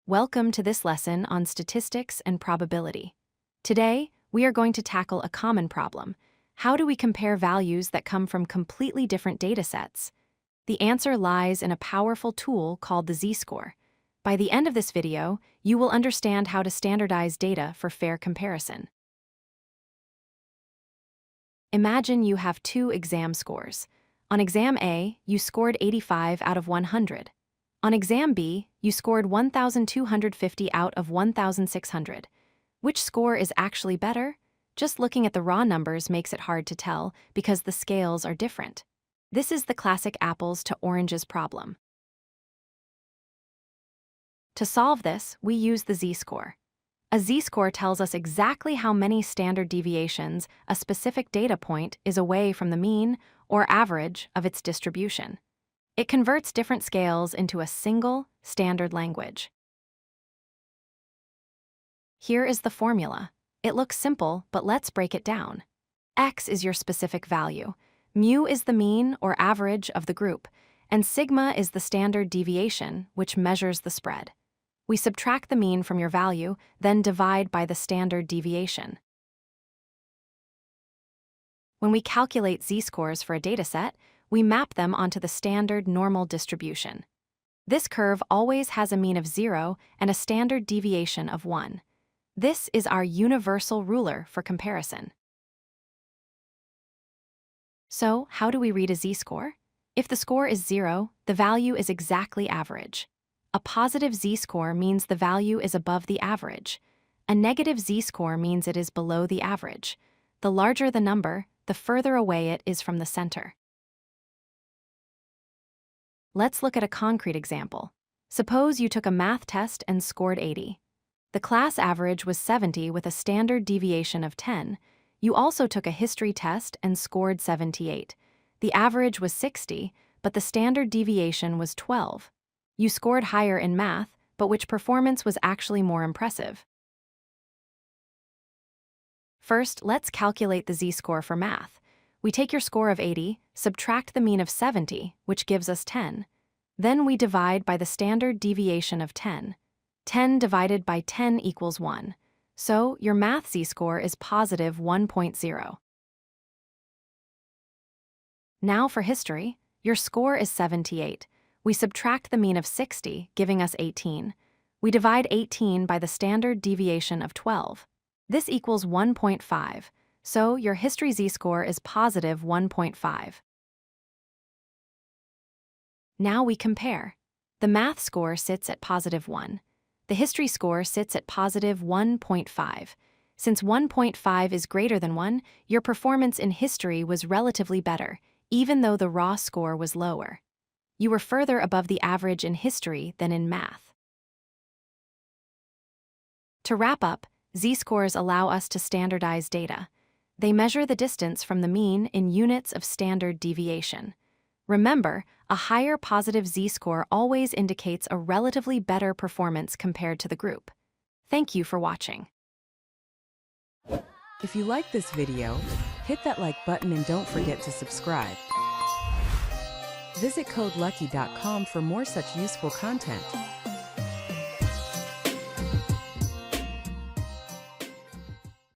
Welcome to this lesson on statistics and probability. Today, we are going to tackle a common problem. How do we compare values that come from completely different datasets? The answer lies in a powerful tool called the z-score. By the end of this video, you will understand how to standardize data for fair comparison. Imagine you have two exam scores. On exam A, you scored 85 out of 100. On exam B, you scored 1,250 out of 1,600. Which score is actually better? Just looking at the raw numbers makes it hard to tell because the scales are different. This is the classic apples to oranges problem. To solve this, we use the z-score. A z-score tells us exactly how many standard deviations a specific data point is away from the mean or average of its distribution. It converts different scales into a single, standard language. Here is the formula. It looks simple, but let's break it down. X is your specific value, mu is the mean or average of the group, and sigma is the standard deviation, which measures the spread. We subtract the mean from your value, then divide by the standard deviation. When we calculate z-scores for a dataset, we map them onto the standard normal distribution. This curve always has a mean of 0 and a standard deviation of 1. This is our universal ruler for comparison. So, how do we read a z-score? If the score is 0, the value is exactly average. A positive z-score means the value is above the average. A negative z-score means it is below the average. The larger the number, the further away it is from the center. Let's look at a concrete example. Suppose you took a math test and scored 80. The class average was 70 with a standard deviation of 10. You also took a history test and scored 78. The average was 60, but the standard deviation was 12. You scored higher in math, but which performance was actually more impressive? First, let's calculate the z-score for math. We take your score of 80, subtract the mean of 70, which gives us 10. Then we divide by the standard deviation of 10. 10 divided by 10 equals 1. So your math z-score is positive 1.0. Now for history, your score is 78. We subtract the mean of 60, giving us 18. We divide 18 by the standard deviation of 12. This equals 1.5. So your history z-score is positive 1.5. Now we compare. The math score sits at positive 1. The history score sits at positive 1.5. Since 1.5 is greater than 1, your performance in history was relatively better, even though the raw score was lower. You were further above the average in history than in math. To wrap up, z-scores allow us to standardize data. They measure the distance from the mean in units of standard deviation. Remember, a higher positive z-score always indicates a relatively better performance compared to the group. Thank you for watching. If you like this video, hit that like button and don't forget to subscribe. Visit codelucky.com for more such useful content.